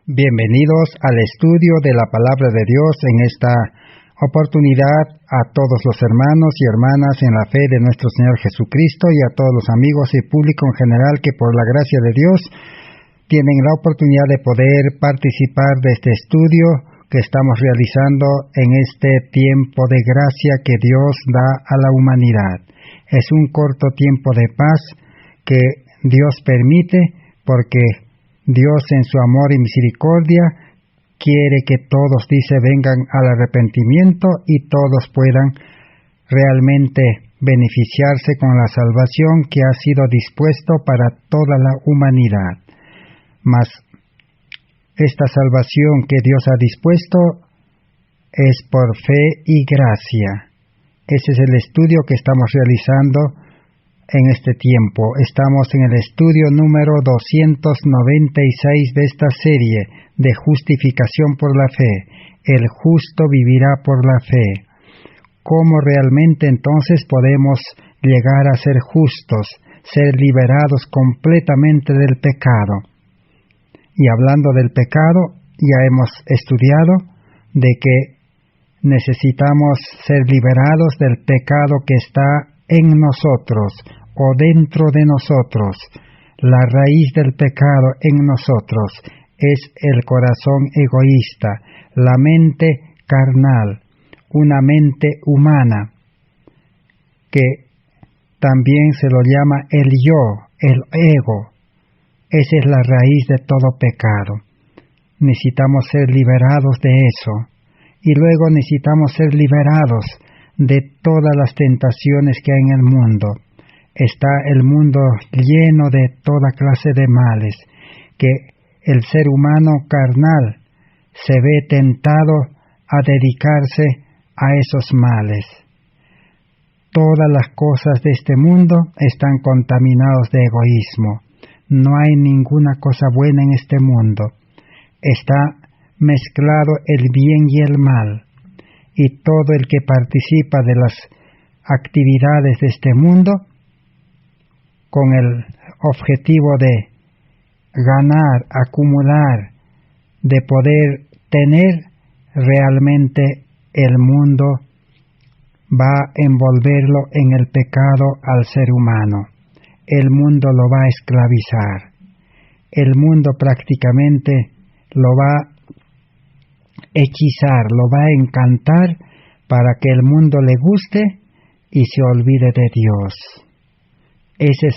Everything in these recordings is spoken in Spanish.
Bienvenidos al estudio de la Palabra de Dios en esta oportunidad a todos los hermanos y hermanas en la fe de nuestro Señor Jesucristo y a todos los amigos y público en general que por la gracia de Dios tienen la oportunidad de poder participar de este estudio que estamos realizando en este tiempo de gracia que Dios da a la humanidad. Es un corto tiempo de paz que Dios permite porque Dios en su amor y misericordia quiere que todos, dice, vengan al arrepentimiento y todos puedan realmente beneficiarse con la salvación que ha sido dispuesto para toda la humanidad. Mas esta salvación que Dios ha dispuesto es por fe y gracia. Ese es el estudio que estamos realizando en este tiempo. Estamos en el estudio número 296 de esta serie de justificación por la fe. El justo vivirá por la fe. ¿Cómo realmente entonces podemos llegar a ser justos, ser liberados completamente del pecado? Y hablando del pecado, ya hemos estudiado de que necesitamos ser liberados del pecado que está en nosotros o dentro de nosotros. La raíz del pecado en nosotros es el corazón egoísta, la mente carnal, una mente humana, que también se lo llama el yo, el ego. Esa es la raíz de todo pecado. Necesitamos ser liberados de eso. Y luego necesitamos ser liberados de todas las tentaciones que hay en el mundo. Está el mundo lleno de toda clase de males, que el ser humano carnal se ve tentado a dedicarse a esos males. Todas las cosas de este mundo están contaminadas de egoísmo. No hay ninguna cosa buena en este mundo. Está mezclado el bien y el mal. Y todo el que participa de las actividades de este mundo, con el objetivo de ganar, acumular, de poder tener, realmente el mundo va a envolverlo en el pecado al ser humano. El mundo lo va a esclavizar. El mundo prácticamente lo va a hechizar, lo va a encantar para que el mundo le guste y se olvide de Dios. Ese es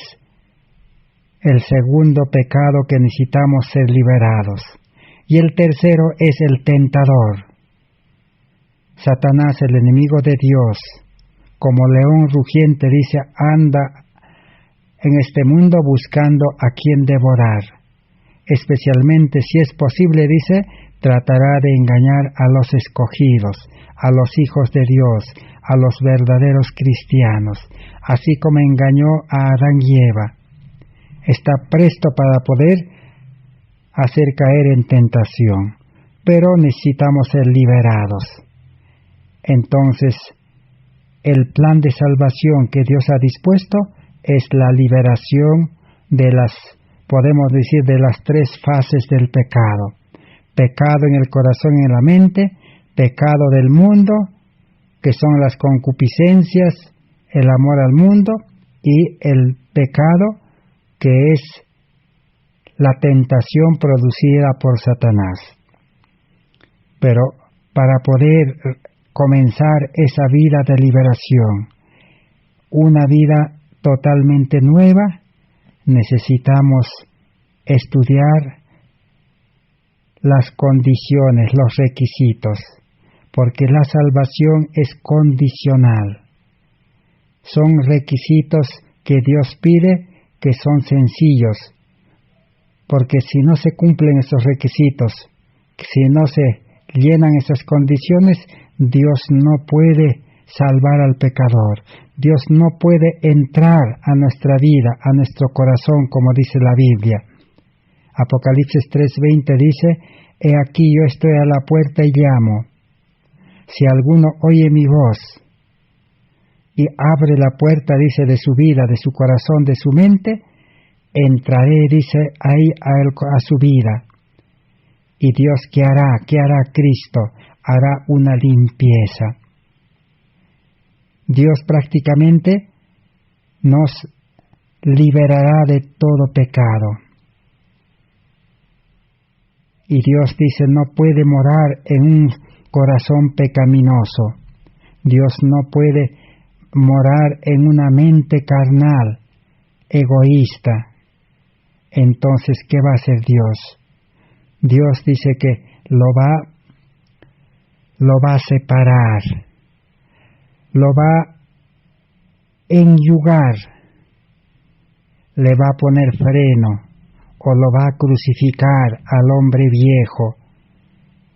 el segundo pecado que necesitamos ser liberados. Y el tercero es el tentador. Satanás, el enemigo de Dios, como león rugiente, dice, anda en este mundo buscando a quien devorar. Especialmente, si es posible, dice, tratará de engañar a los escogidos, a los hijos de Dios, a los verdaderos cristianos, así como engañó a Adán y Eva. Está presto para poder hacer caer en tentación, pero necesitamos ser liberados. Entonces, el plan de salvación que Dios ha dispuesto es la liberación de las, podemos decir, de las tres fases del pecado. Pecado en el corazón y en la mente, pecado del mundo, que son las concupiscencias, el amor al mundo, y el pecado que es la tentación producida por Satanás. Pero para poder comenzar esa vida de liberación, una vida totalmente nueva, necesitamos estudiar las condiciones, los requisitos, porque la salvación es condicional. Son requisitos que Dios pide que son sencillos, porque si no se cumplen esos requisitos, si no se llenan esas condiciones, Dios no puede salvar al pecador. Dios no puede entrar a nuestra vida, a nuestro corazón, como dice la Biblia. Apocalipsis 3:20 dice, he aquí yo estoy a la puerta y llamo. Si alguno oye mi voz y abre la puerta, dice, de su vida, de su corazón, de su mente, entraré, dice, ahí a su vida, ¿Y Dios qué hará? ¿Qué hará Cristo? Hará una limpieza. Dios prácticamente nos liberará de todo pecado. Y Dios dice, no puede morar en un corazón pecaminoso. Dios no puede morar en una mente carnal, egoísta. Entonces, ¿qué va a hacer Dios? Dios dice que lo va a separar, lo va a enyugar, le va a poner freno, o lo va a crucificar al hombre viejo,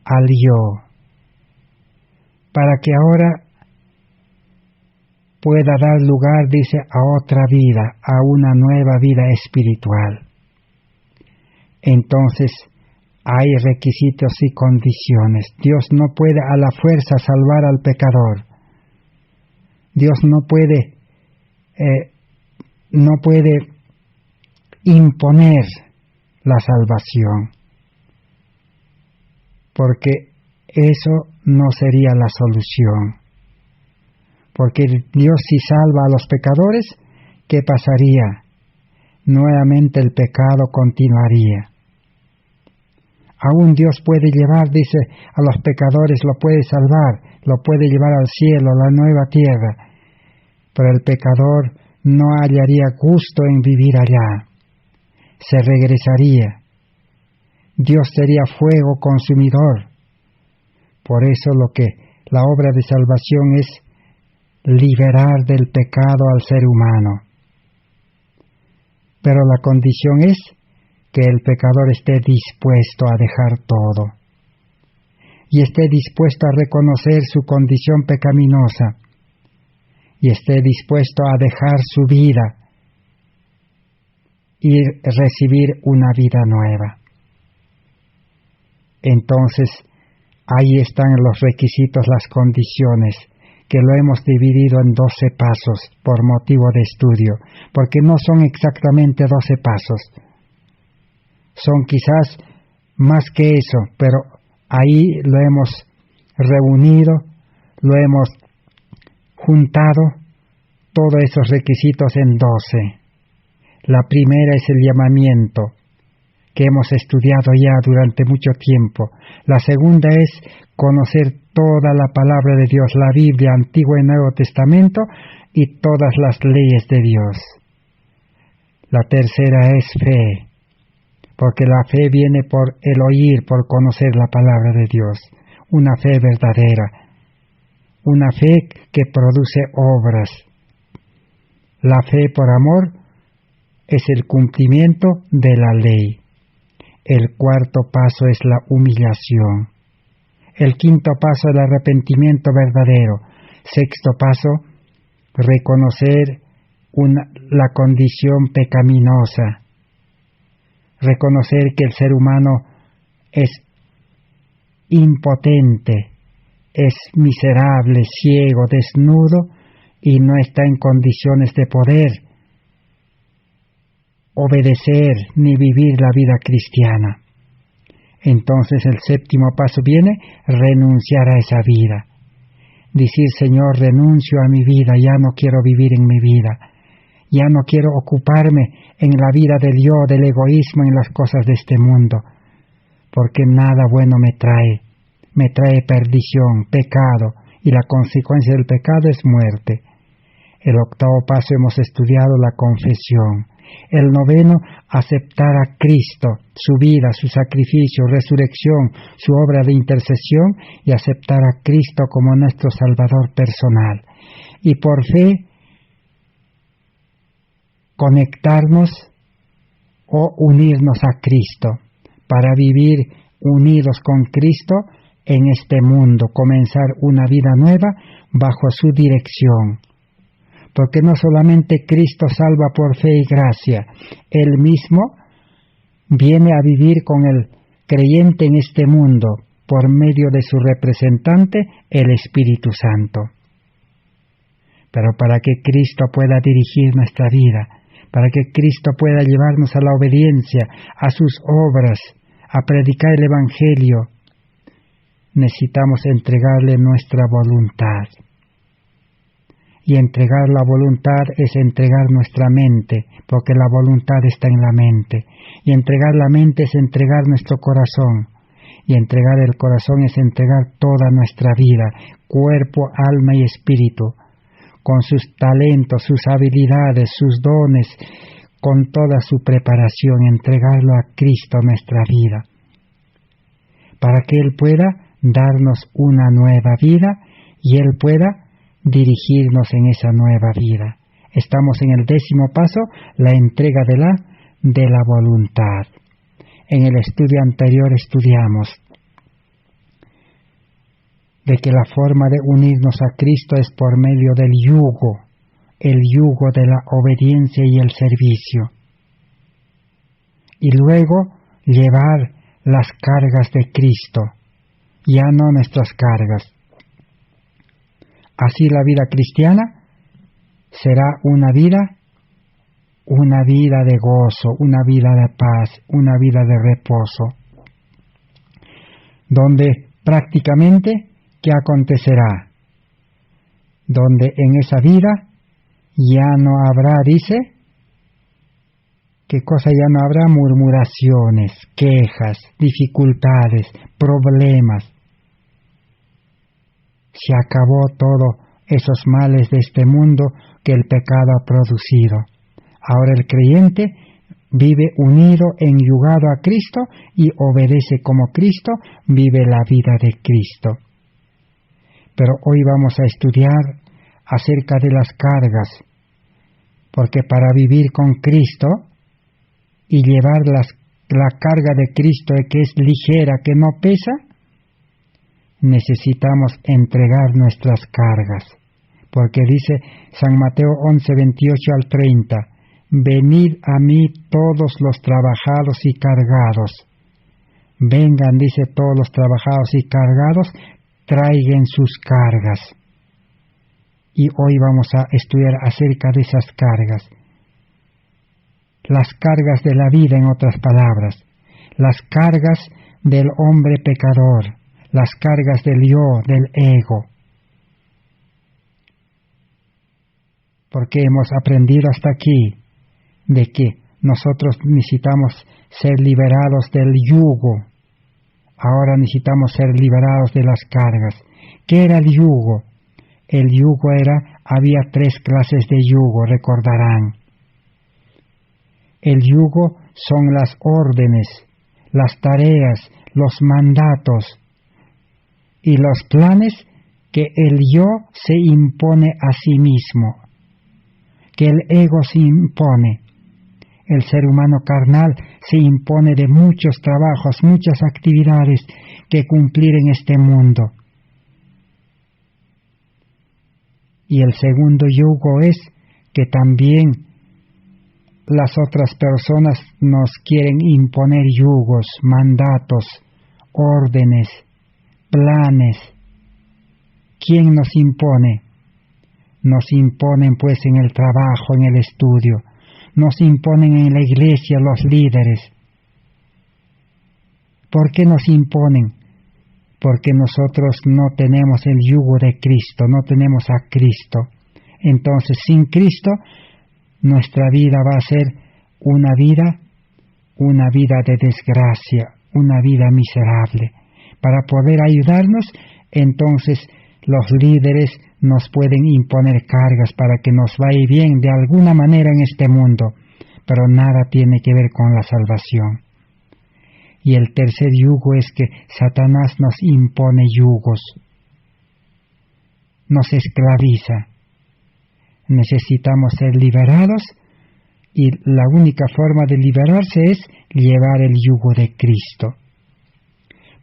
al yo, para que ahora pueda dar lugar, dice, a otra vida, a una nueva vida espiritual. Entonces, hay requisitos y condiciones. Dios no puede a la fuerza salvar al pecador. Dios no puede imponer la salvación, porque eso no sería la solución. Porque Dios, si salva a los pecadores, ¿qué pasaría? Nuevamente el pecado continuaría. Aún Dios puede llevar, dice, a los pecadores, lo puede salvar, lo puede llevar al cielo, a la nueva tierra, pero el pecador no hallaría gusto en vivir allá, se regresaría. Dios sería fuego consumidor. Por eso la obra de salvación es liberar del pecado al ser humano. Pero la condición es que el pecador esté dispuesto a dejar todo y esté dispuesto a reconocer su condición pecaminosa y esté dispuesto a dejar su vida y recibir una vida nueva. Entonces, ahí están los requisitos, las condiciones, que lo hemos dividido en 12 pasos por motivo de estudio, porque no son exactamente 12 pasos. Son quizás más que eso, pero ahí lo hemos reunido, lo hemos juntado, todos esos requisitos en 12. La primera es el llamamiento, que hemos estudiado ya durante mucho tiempo. La segunda es conocer toda la palabra de Dios, la Biblia, Antiguo y Nuevo Testamento, y todas las leyes de Dios. La tercera es fe, porque la fe viene por el oír, por conocer la palabra de Dios. Una fe verdadera, una fe que produce obras. La fe por amor es el cumplimiento de la ley. El cuarto paso es la humillación. El quinto paso, el arrepentimiento verdadero. Sexto paso, reconocer la condición pecaminosa. Reconocer que el ser humano es impotente, es miserable, ciego, desnudo y no está en condiciones de poder obedecer ni vivir la vida cristiana. Entonces el séptimo paso viene, renunciar a esa vida. Decir, Señor, renuncio a mi vida, ya no quiero vivir en mi vida. Ya no quiero ocuparme en la vida del yo, del egoísmo, en las cosas de este mundo, porque nada bueno me trae perdición, pecado, y la consecuencia del pecado es muerte. El octavo paso hemos estudiado la confesión. El noveno, aceptar a Cristo, su vida, su sacrificio, resurrección, su obra de intercesión, y aceptar a Cristo como nuestro Salvador personal. Y por fe, conectarnos o unirnos a Cristo, para vivir unidos con Cristo en este mundo, comenzar una vida nueva bajo su dirección. Porque no solamente Cristo salva por fe y gracia, Él mismo viene a vivir con el creyente en este mundo por medio de su representante, el Espíritu Santo. Pero para que Cristo pueda dirigir nuestra vida, para que Cristo pueda llevarnos a la obediencia, a sus obras, a predicar el Evangelio, necesitamos entregarle nuestra voluntad. Y entregar la voluntad es entregar nuestra mente, porque la voluntad está en la mente. Y entregar la mente es entregar nuestro corazón. Y entregar el corazón es entregar toda nuestra vida, cuerpo, alma y espíritu, con sus talentos, sus habilidades, sus dones, con toda su preparación, entregarlo a Cristo nuestra vida, para que Él pueda darnos una nueva vida y Él pueda dirigirnos en esa nueva vida. Estamos en el 10º paso, la entrega de la voluntad. En el estudio anterior estudiamos de que la forma de unirnos a Cristo es por medio del yugo, el yugo de la obediencia y el servicio. Y luego llevar las cargas de Cristo, ya no nuestras cargas. Así la vida cristiana será una vida de gozo, una vida de paz, una vida de reposo, donde prácticamente, ¿qué acontecerá? Donde en esa vida ya no habrá, dice, ¿qué cosa ya no habrá? Murmuraciones, quejas, dificultades, problemas. Se acabó todo esos males de este mundo que el pecado ha producido. Ahora el creyente vive unido, enyugado a Cristo y obedece como Cristo, vive la vida de Cristo. Pero hoy vamos a estudiar acerca de las cargas, porque para vivir con Cristo y llevar la carga de Cristo que es ligera, que no pesa, necesitamos entregar nuestras cargas, porque dice San Mateo 11, 28 al 30, venid a mí todos los trabajados y cargados. Vengan, dice, todos los trabajados y cargados, traigan sus cargas. Y hoy vamos a estudiar acerca de esas cargas. Las cargas de la vida, en otras palabras. Las cargas del hombre pecador. Las cargas del yo, del ego. Porque hemos aprendido hasta aquí de que nosotros necesitamos ser liberados del yugo. Ahora necesitamos ser liberados de las cargas. ¿Qué era el yugo? El yugo había 3 clases de yugo, recordarán. El yugo son las órdenes, las tareas, los mandatos y los planes que el yo se impone a sí mismo, que el ego se impone. El ser humano carnal se impone de muchos trabajos, muchas actividades que cumplir en este mundo. Y el segundo yugo es que también las otras personas nos quieren imponer yugos, mandatos, órdenes, planes. ¿Quién nos impone? Nos imponen pues en el trabajo, en el estudio. Nos imponen en la iglesia los líderes. ¿Por qué nos imponen? Porque nosotros no tenemos el yugo de Cristo, no tenemos a Cristo. Entonces, sin Cristo, nuestra vida va a ser una vida de desgracia, una vida miserable. Para poder ayudarnos, entonces los líderes nos pueden imponer cargas para que nos vaya bien de alguna manera en este mundo, pero nada tiene que ver con la salvación. Y el tercer yugo es que Satanás nos impone yugos, nos esclaviza. Necesitamos ser liberados y la única forma de liberarse es llevar el yugo de Cristo.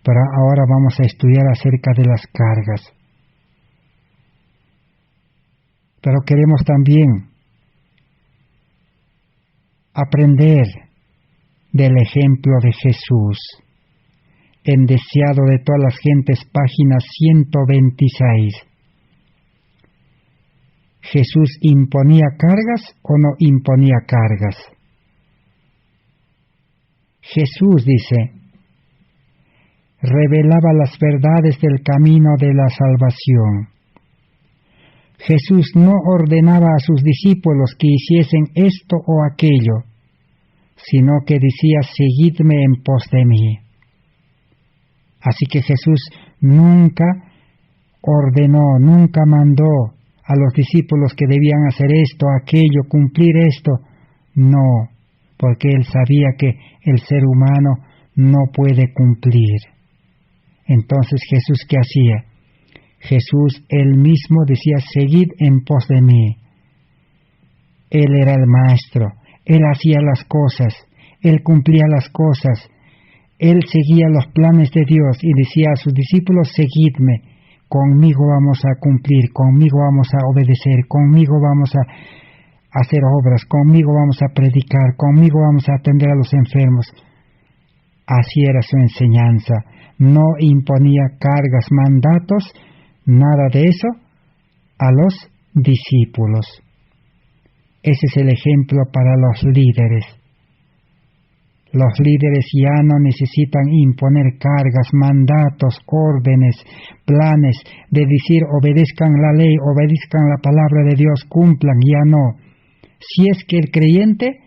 Pero ahora vamos a estudiar acerca de las cargas. Pero queremos también aprender del ejemplo de Jesús, en Deseado de todas las gentes, página 126. ¿Jesús imponía cargas o no imponía cargas? Jesús dice, revelaba las verdades del camino de la salvación. Jesús no ordenaba a sus discípulos que hiciesen esto o aquello, sino que decía: seguidme en pos de mí. Así que Jesús nunca ordenó, nunca mandó a los discípulos que debían hacer esto, aquello, cumplir esto. No, porque Él sabía que el ser humano no puede cumplir. Entonces, ¿Jesús qué hacía? Jesús Él mismo decía: seguid en pos de mí. Él era el maestro, Él hacía las cosas, Él cumplía las cosas, Él seguía los planes de Dios y decía a sus discípulos: seguidme, conmigo vamos a cumplir, conmigo vamos a obedecer, conmigo vamos a hacer obras, conmigo vamos a predicar, conmigo vamos a atender a los enfermos. Así era su enseñanza. No imponía cargas, mandatos, nada de eso a los discípulos. Ese es el ejemplo para los líderes. Los líderes ya no necesitan imponer cargas, mandatos, órdenes, planes, de decir obedezcan la ley, obedezcan la palabra de Dios, cumplan, ya no. Si es que el creyente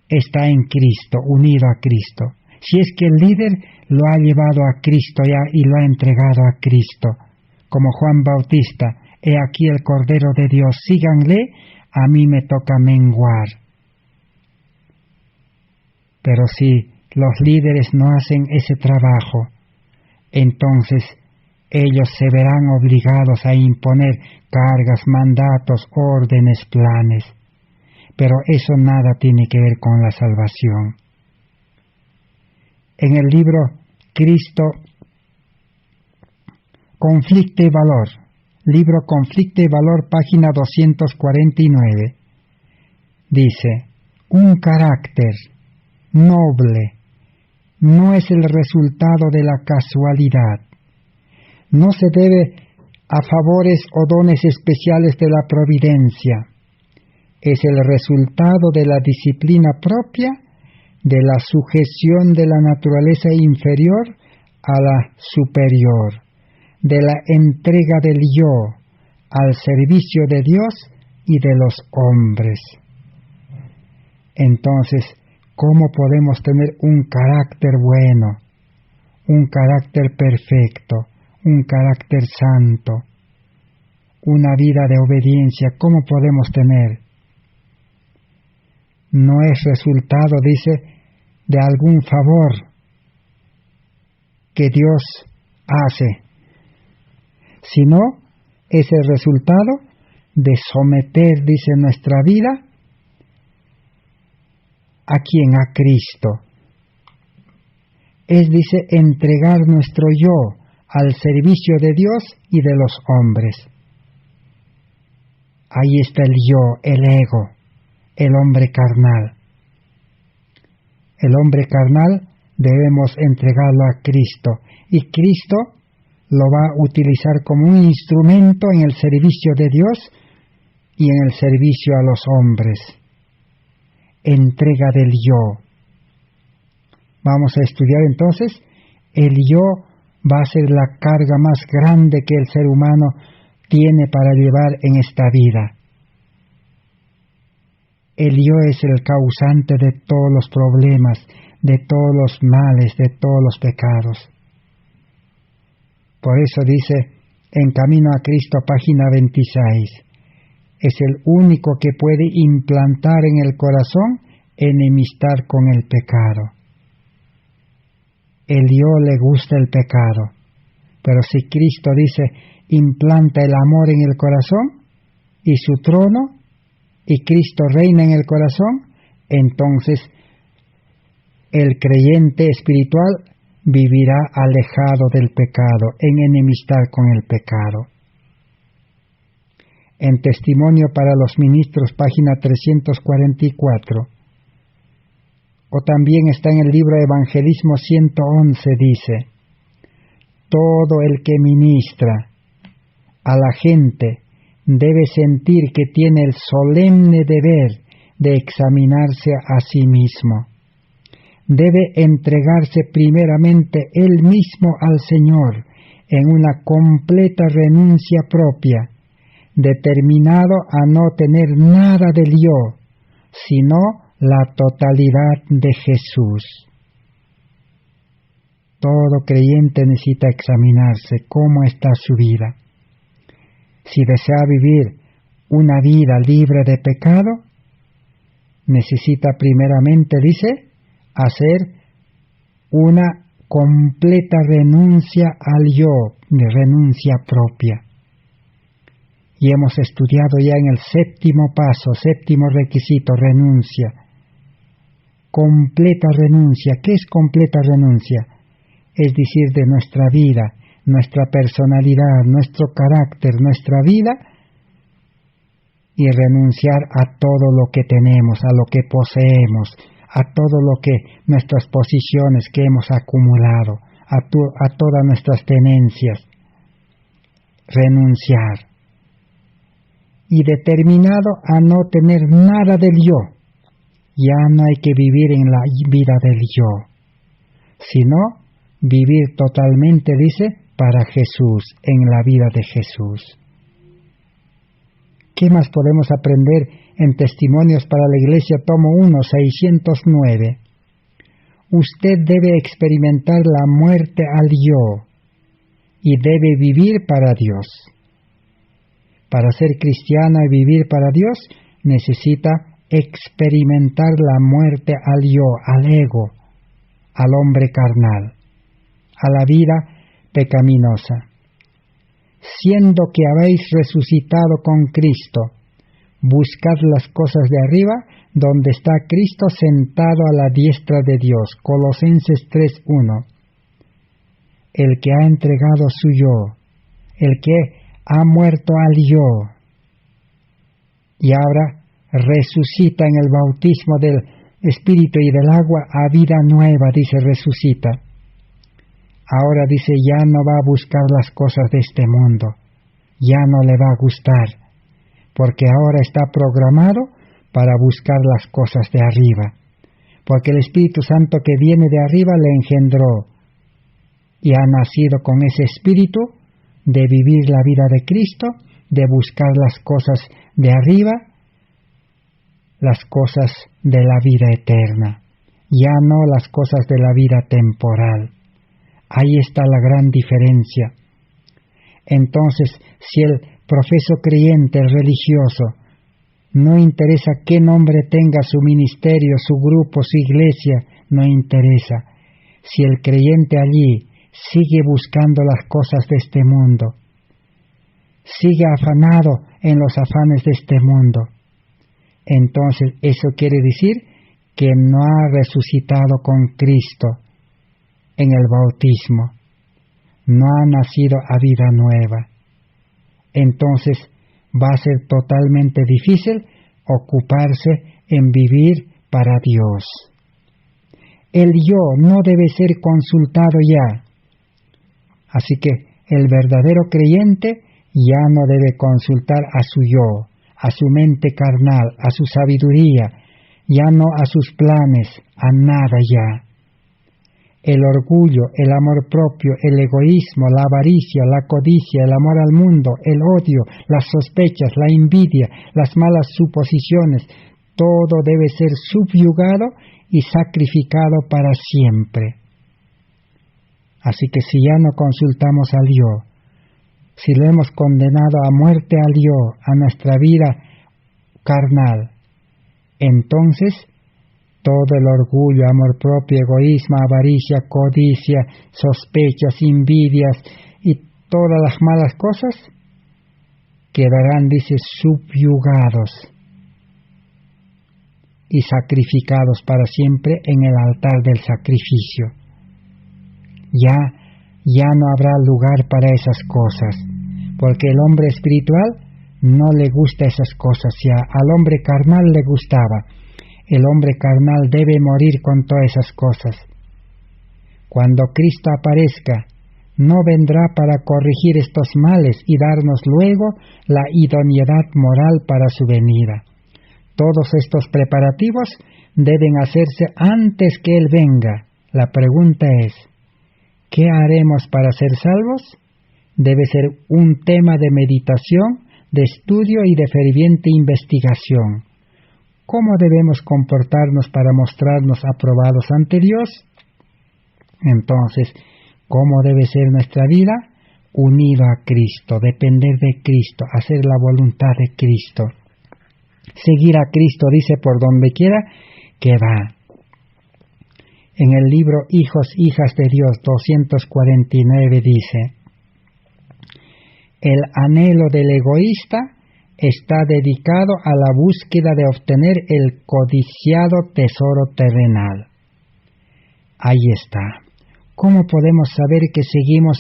está en Cristo, unido a Cristo. Si es que el líder lo ha llevado a Cristo ya y lo ha entregado a Cristo. Como Juan Bautista: he aquí el Cordero de Dios, síganle, a mí me toca menguar. Pero si los líderes no hacen ese trabajo, entonces ellos se verán obligados a imponer cargas, mandatos, órdenes, planes. Pero eso nada tiene que ver con la salvación. En el libro Cristo, Conflicto y Valor, libro Conflicto y Valor, página 249, dice: un carácter noble no es el resultado de la casualidad, no se debe a favores o dones especiales de la providencia, es el resultado de la disciplina propia, de la sujeción de la naturaleza inferior a la superior, de la entrega del yo al servicio de Dios y de los hombres. Entonces, ¿cómo podemos tener un carácter bueno, un carácter perfecto, un carácter santo, una vida de obediencia? ¿Cómo podemos tener? No es resultado, dice, de algún favor que Dios hace, sino es el resultado de someter, dice, nuestra vida ¿a quién? A Cristo. Es, dice, entregar nuestro yo al servicio de Dios y de los hombres. Ahí está el yo, el ego, el hombre carnal. El hombre carnal debemos entregarlo a Cristo, y Cristo lo va a utilizar como un instrumento en el servicio de Dios y en el servicio a los hombres. Entrega del yo. Vamos a estudiar entonces, el yo va a ser la carga más grande que el ser humano tiene para llevar en esta vida. El yo es el causante de todos los problemas, de todos los males, de todos los pecados. Por eso dice, en Camino a Cristo, página 26, es el único que puede implantar en el corazón enemistad con el pecado. El yo le gusta el pecado, pero si Cristo dice, implanta el amor en el corazón y su trono, y Cristo reina en el corazón, entonces el creyente espiritual vivirá alejado del pecado, en enemistad con el pecado. En Testimonio para los Ministros, página 344, o también está en el libro Evangelismo 111, dice, todo el que ministra a la gente debe sentir que tiene el solemne deber de examinarse a sí mismo, debe entregarse primeramente él mismo al Señor en una completa renuncia propia, determinado a no tener nada del yo, sino la totalidad de Jesús. Todo creyente necesita examinarse cómo está su vida. Si desea vivir una vida libre de pecado, necesita primeramente, dice, hacer una completa renuncia al yo, de renuncia propia. Y hemos estudiado ya en el séptimo paso, séptimo requisito, renuncia. Completa renuncia. ¿Qué es completa renuncia? Es decir, de nuestra vida, nuestra personalidad, nuestro carácter, nuestra vida, y renunciar a todo lo que tenemos, a lo que poseemos, a todo lo que nuestras posiciones que hemos acumulado, a todas nuestras tenencias. Renunciar. Y determinado a no tener nada del yo. Ya no hay que vivir en la vida del yo, sino vivir totalmente, dice, para Jesús, en la vida de Jesús. ¿Qué más podemos aprender en Testimonios para la Iglesia, tomo 1, 609? Usted debe experimentar la muerte al yo y debe vivir para Dios. Para ser cristiano y vivir para Dios, necesita experimentar la muerte al yo, al ego, al hombre carnal, a la vida pecaminosa. Siendo que habéis resucitado con Cristo, buscad las cosas de arriba, donde está Cristo sentado a la diestra de Dios. Colosenses 3:1. El que ha entregado su yo, el que ha muerto al yo, y ahora resucita en el bautismo del Espíritu y del agua a vida nueva, dice, resucita. Ahora dice, ya no va a buscar las cosas de este mundo, ya no le va a gustar, porque ahora está programado para buscar las cosas de arriba, porque el Espíritu Santo que viene de arriba le engendró, y ha nacido con ese espíritu de vivir la vida de Cristo, de buscar las cosas de arriba, las cosas de la vida eterna, ya no las cosas de la vida temporal. Ahí está la gran diferencia. Entonces, si el profeso creyente, el religioso, no interesa qué nombre tenga su ministerio, su grupo, su iglesia, no interesa. Si el creyente allí sigue buscando las cosas de este mundo, sigue afanado en los afanes de este mundo, entonces eso quiere decir que no ha resucitado con Cristo en el bautismo, no ha nacido a vida nueva. Entonces va a ser totalmente difícil ocuparse en vivir para Dios. El yo no debe ser consultado ya. Así que el verdadero creyente ya no debe consultar a su yo, a su mente carnal, a su sabiduría, ya no a sus planes, a nada ya. El orgullo, el amor propio, el egoísmo, la avaricia, la codicia, el amor al mundo, el odio, las sospechas, la envidia, las malas suposiciones, todo debe ser subyugado y sacrificado para siempre. Así que si ya no consultamos al yo, si lo hemos condenado a muerte al yo, a nuestra vida carnal, entonces todo el orgullo, amor propio, egoísmo, avaricia, codicia, sospechas, envidias y todas las malas cosas quedarán, dice, subyugados y sacrificados para siempre en el altar del sacrificio. Ya no habrá lugar para esas cosas, porque el hombre espiritual no le gusta esas cosas ya. Al hombre carnal le gustaba. El hombre carnal debe morir con todas esas cosas. Cuando Cristo aparezca, no vendrá para corregir estos males y darnos luego la idoneidad moral para su venida. Todos estos preparativos deben hacerse antes que Él venga. La pregunta es, ¿qué haremos para ser salvos? Debe ser un tema de meditación, de estudio y de ferviente investigación. ¿Cómo debemos comportarnos para mostrarnos aprobados ante Dios? Entonces, ¿cómo debe ser nuestra vida? Unido a Cristo, depender de Cristo, hacer la voluntad de Cristo. Seguir a Cristo, dice, por donde quiera que va. En el libro Hijos, Hijas de Dios, 249 dice, el anhelo del egoísta está dedicado a la búsqueda de obtener el codiciado tesoro terrenal. Ahí está. ¿Cómo podemos saber que seguimos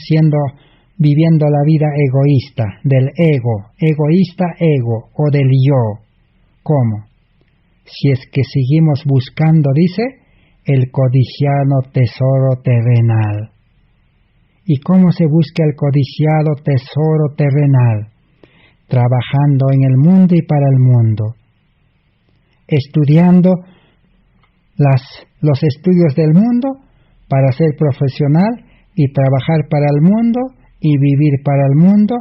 viviendo la vida egoísta, del ego, egoísta ego, o del yo? ¿Cómo? Si es que seguimos buscando, dice, el codiciado tesoro terrenal. ¿Y cómo se busca el codiciado tesoro terrenal? Trabajando en el mundo y para el mundo, estudiando los estudios del mundo para ser profesional y trabajar para el mundo y vivir para el mundo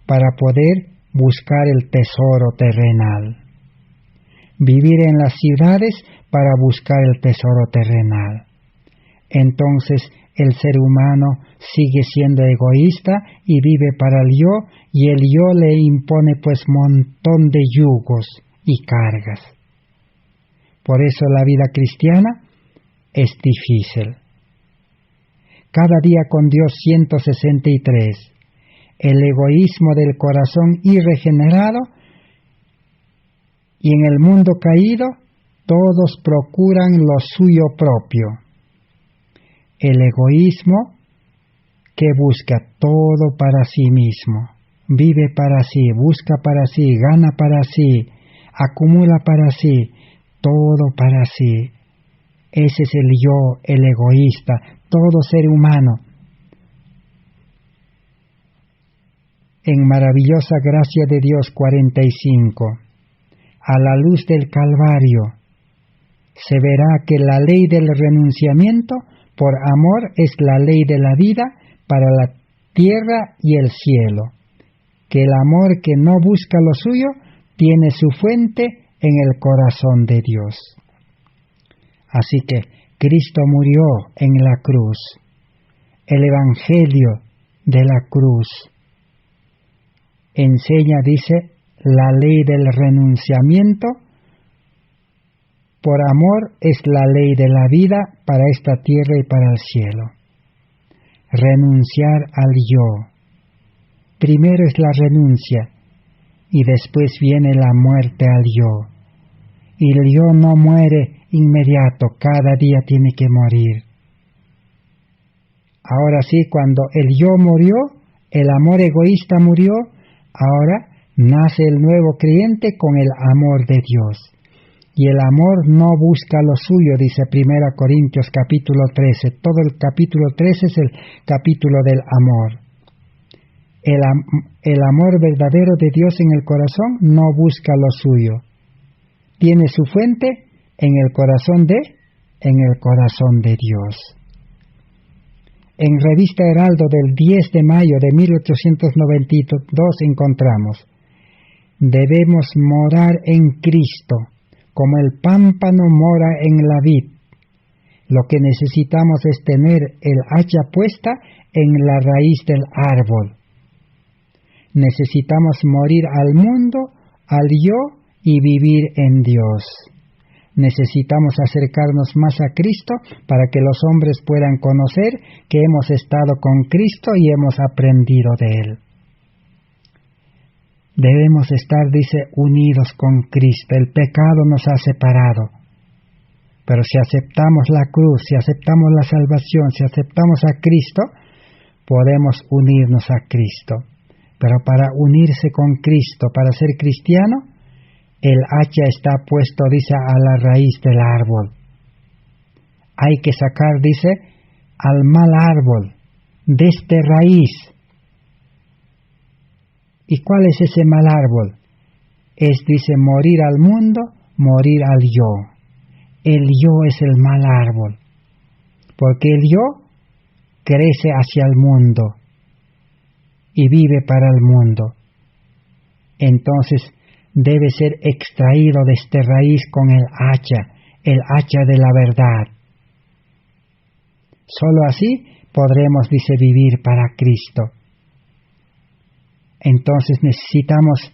para poder buscar el tesoro terrenal. Vivir en las ciudades para buscar el tesoro terrenal. Entonces el ser humano sigue siendo egoísta y vive para el yo, y el yo le impone pues montón de yugos y cargas. Por eso la vida cristiana es difícil. Cada día con Dios 163. El egoísmo del corazón irregenerado, y en el mundo caído todos procuran lo suyo propio. El egoísmo que busca todo para sí mismo, vive para sí, busca para sí, gana para sí, acumula para sí, todo para sí. Ese es el yo, el egoísta, todo ser humano. En maravillosa gracia de Dios 45, a la luz del Calvario, se verá que la ley del renunciamiento por amor es la ley de la vida para la tierra y el cielo, que el amor que no busca lo suyo tiene su fuente en el corazón de Dios. Así que Cristo murió en la cruz. El Evangelio de la cruz enseña, dice, la ley del renunciamiento por amor es la ley de la vida para esta tierra y para el cielo. Renunciar al yo. Primero es la renuncia y después viene la muerte al yo. Y el yo no muere inmediato, cada día tiene que morir. Ahora sí, cuando el yo murió, el amor egoísta murió, ahora nace el nuevo creyente con el amor de Dios. Y el amor no busca lo suyo, dice 1 Corintios capítulo 13. Todo el capítulo 13 es el capítulo del amor. El amor verdadero de Dios en el corazón no busca lo suyo. Tiene su fuente en el corazón de Dios. En Revista Heraldo del 10 de mayo de 1892 encontramos: debemos morar en Cristo, como el pámpano mora en la vid. Lo que necesitamos es tener el hacha puesta en la raíz del árbol. Necesitamos morir al mundo, al yo, y vivir en Dios. Necesitamos acercarnos más a Cristo para que los hombres puedan conocer que hemos estado con Cristo y hemos aprendido de Él. Debemos estar, dice, unidos con Cristo. El pecado nos ha separado. Pero si aceptamos la cruz, si aceptamos la salvación, si aceptamos a Cristo, podemos unirnos a Cristo. Pero para unirse con Cristo, para ser cristiano, el hacha está puesto, dice, a la raíz del árbol. Hay que sacar, dice, al mal árbol, desde raíz. ¿Y cuál es ese mal árbol? Es, dice, morir al mundo, morir al yo. El yo es el mal árbol, porque el yo crece hacia el mundo y vive para el mundo. Entonces debe ser extraído de esta raíz con el hacha de la verdad. Solo así podremos, dice, vivir para Cristo. Entonces necesitamos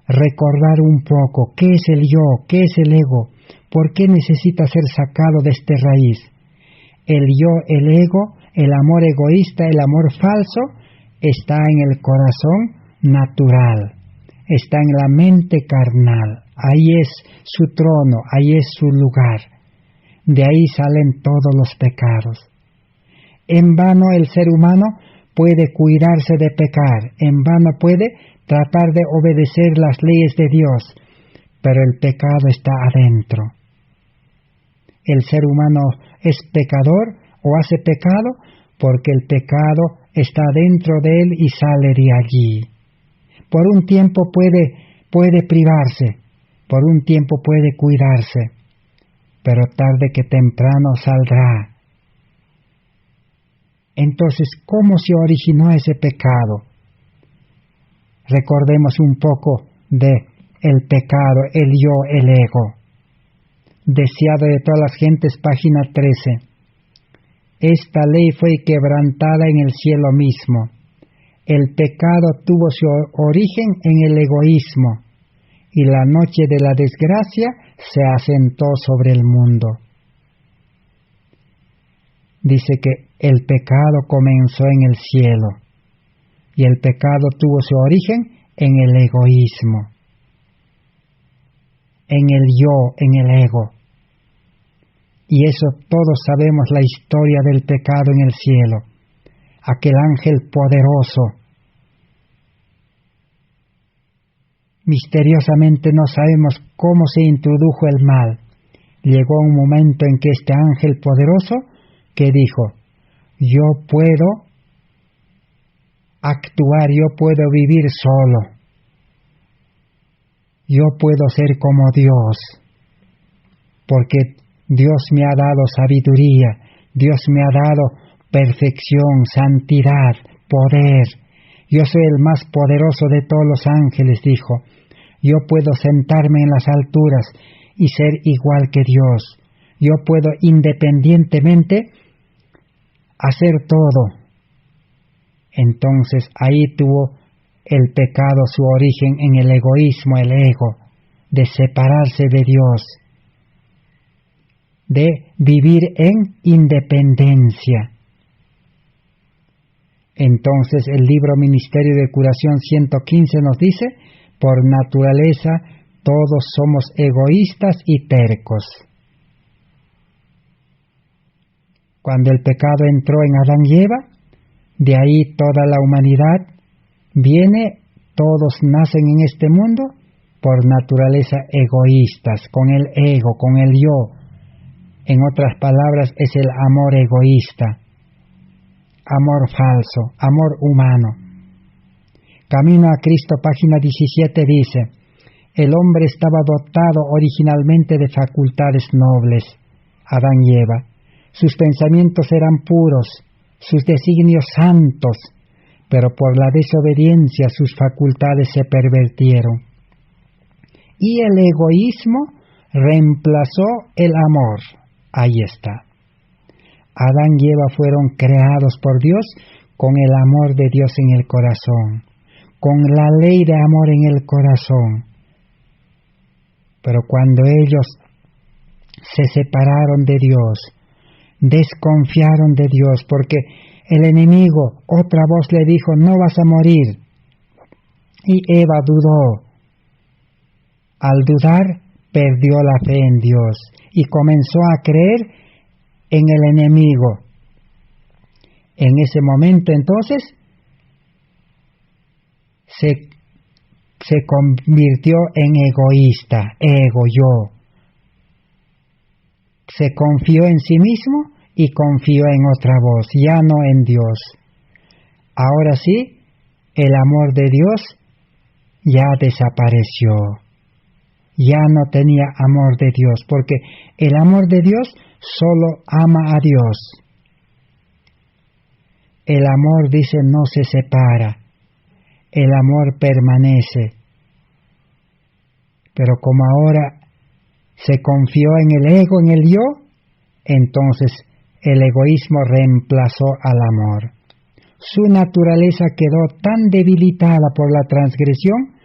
recordar un poco qué es el yo, qué es el ego, por qué necesita ser sacado de esta raíz. El yo, el ego, el amor egoísta, el amor falso, está en el corazón natural, está en la mente carnal. Ahí es su trono, ahí es su lugar. De ahí salen todos los pecados. En vano el ser humano puede cuidarse de pecar, en vano puede tratar de obedecer las leyes de Dios, pero el pecado está adentro. El ser humano es pecador o hace pecado porque el pecado está dentro de él y sale de allí. Por un tiempo puede privarse, por un tiempo puede cuidarse, pero tarde que temprano saldrá. Entonces, ¿cómo se originó ese pecado? Recordemos un poco de el pecado, el yo, el ego. Deseado de todas las gentes, página 13. Esta ley fue quebrantada en el cielo mismo. El pecado tuvo su origen en el egoísmo, y la noche de la desgracia se asentó sobre el mundo. Dice que el pecado comenzó en el cielo, y el pecado tuvo su origen en el egoísmo, en el yo, en el ego. Y eso todos sabemos la historia del pecado en el cielo. Aquel ángel poderoso, misteriosamente no sabemos cómo se introdujo el mal. Llegó un momento en que este ángel poderoso que dijo: yo puedo actuar, yo puedo vivir solo, yo puedo ser como Dios, porque Dios me ha dado sabiduría, Dios me ha dado perfección, santidad, poder. Yo soy el más poderoso de todos los ángeles, dijo. Yo puedo sentarme en las alturas y ser igual que Dios. Yo puedo independientemente hacer todo. Entonces ahí tuvo el pecado su origen en el egoísmo, el ego, de separarse de Dios, de vivir en independencia. Entonces el libro Ministerio de Curación 115 nos dice: por naturaleza todos somos egoístas y tercos. Cuando el pecado entró en Adán y Eva, de ahí toda la humanidad viene, todos nacen en este mundo por naturaleza egoístas, con el ego, con el yo. En otras palabras, es el amor egoísta, amor falso, amor humano. Camino a Cristo, página 17, dice: el hombre estaba dotado originalmente de facultades nobles, Adán y Eva. Sus pensamientos eran puros, sus designios santos, pero por la desobediencia sus facultades se pervertieron. Y el egoísmo reemplazó el amor. Ahí está. Adán y Eva fueron creados por Dios con el amor de Dios en el corazón, con la ley de amor en el corazón. Pero cuando ellos se separaron de Dios, desconfiaron de Dios, porque el enemigo, otra voz le dijo: no vas a morir. Y Eva dudó. Al dudar, perdió la fe en Dios y comenzó a creer en el enemigo. En ese momento, entonces, se convirtió en egoísta, ego, yo. Se confió en sí mismo y confió en otra voz, ya no en Dios. Ahora sí, el amor de Dios ya desapareció. ya no tenía amor de Dios, porque el amor de Dios solo ama a Dios. El amor, dice, no se separa, el amor permanece. Pero como ahora se confió en el ego, en el yo, entonces el egoísmo reemplazó al amor. Su naturaleza quedó tan debilitada por la transgresión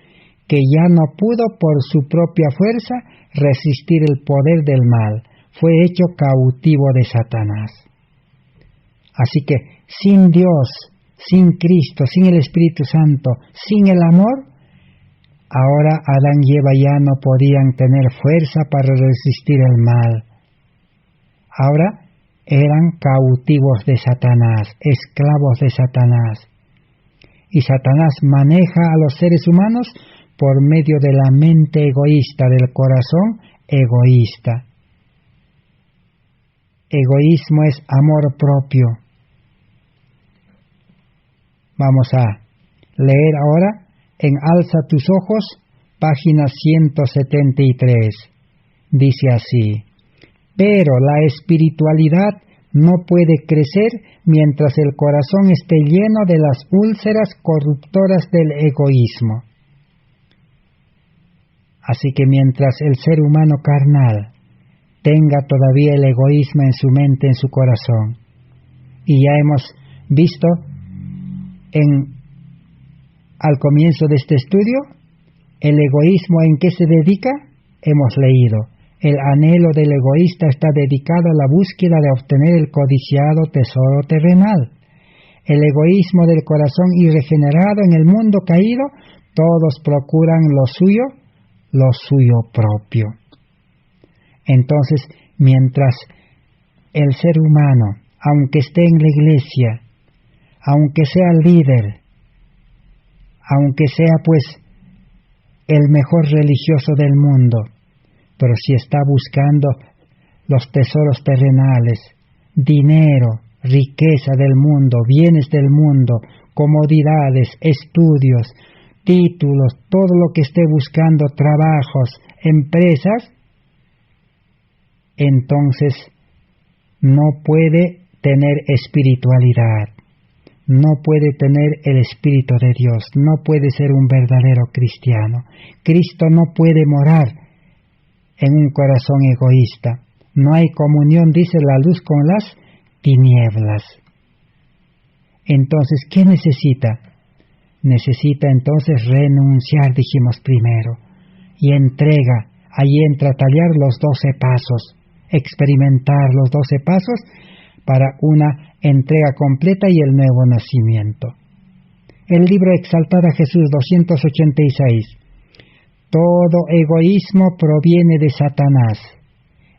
que ya no pudo por su propia fuerza resistir el poder del mal. Fue hecho cautivo de Satanás. Así que sin Dios, sin Cristo, sin el Espíritu Santo, sin el amor, ahora Adán y Eva ya no podían tener fuerza para resistir el mal. Ahora eran cautivos de Satanás, esclavos de Satanás. Y Satanás maneja a los seres humanos por medio de la mente egoísta, del corazón egoísta. Egoísmo es amor propio. Vamos a leer ahora en Alza tus ojos, página 173. Dice así: pero la espiritualidad no puede crecer mientras el corazón esté lleno de las úlceras corruptoras del egoísmo. Así que mientras el ser humano carnal tenga todavía el egoísmo en su mente, en su corazón, y ya hemos visto al comienzo de este estudio, el egoísmo en qué se dedica, hemos leído. El anhelo del egoísta está dedicado a la búsqueda de obtener el codiciado tesoro terrenal. El egoísmo del corazón irregenerado en el mundo caído, todos procuran lo suyo propio. Entonces, mientras el ser humano, aunque esté en la iglesia, aunque sea líder, aunque sea pues el mejor religioso del mundo, pero si está buscando los tesoros terrenales, dinero, riqueza del mundo, bienes del mundo, comodidades, estudios, títulos, todo lo que esté buscando, trabajos, empresas, entonces no puede tener espiritualidad, no puede tener el Espíritu de Dios, no puede ser un verdadero cristiano. Cristo no puede morar en un corazón egoísta. No hay comunión, dice, la luz con las tinieblas. Entonces, ¿qué necesita? Necesita entonces renunciar, dijimos primero, y entrega. Ahí entra a tallar los 12 pasos, experimentar los 12 pasos para una entrega completa y el nuevo nacimiento. El libro Exaltada Jesús 286. Todo egoísmo proviene de Satanás.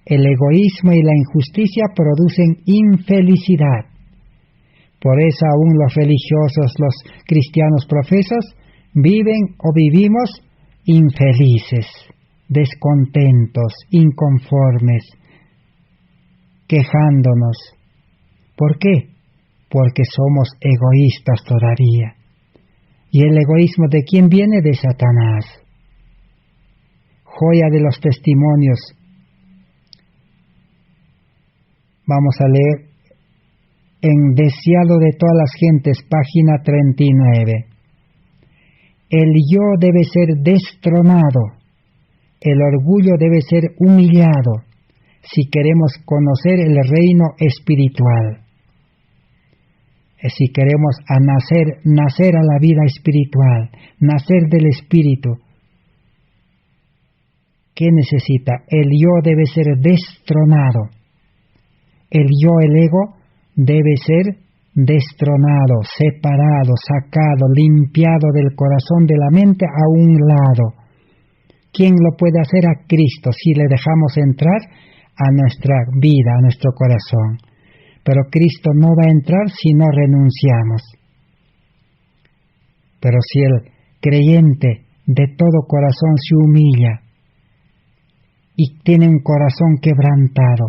El egoísmo y la injusticia producen infelicidad. Por eso aún los religiosos, los cristianos profesos, viven o vivimos infelices, descontentos, inconformes, quejándonos. ¿Por qué? Porque somos egoístas todavía. ¿Y el egoísmo de quién viene? De Satanás. Joya de los testimonios. Vamos a leer en Deseado de todas las gentes, página 39. El yo debe ser destronado, el orgullo debe ser humillado, si queremos conocer el reino espiritual. Si queremos nacer a la vida espiritual, nacer del Espíritu, ¿qué necesita? El yo debe ser destronado. El yo, el ego, debe ser destronado, separado, sacado, limpiado del corazón, de la mente a un lado. ¿Quién lo puede hacer? A Cristo, si le dejamos entrar a nuestra vida, a nuestro corazón. Pero Cristo no va a entrar si no renunciamos. Pero si el creyente de todo corazón se humilla y tiene un corazón quebrantado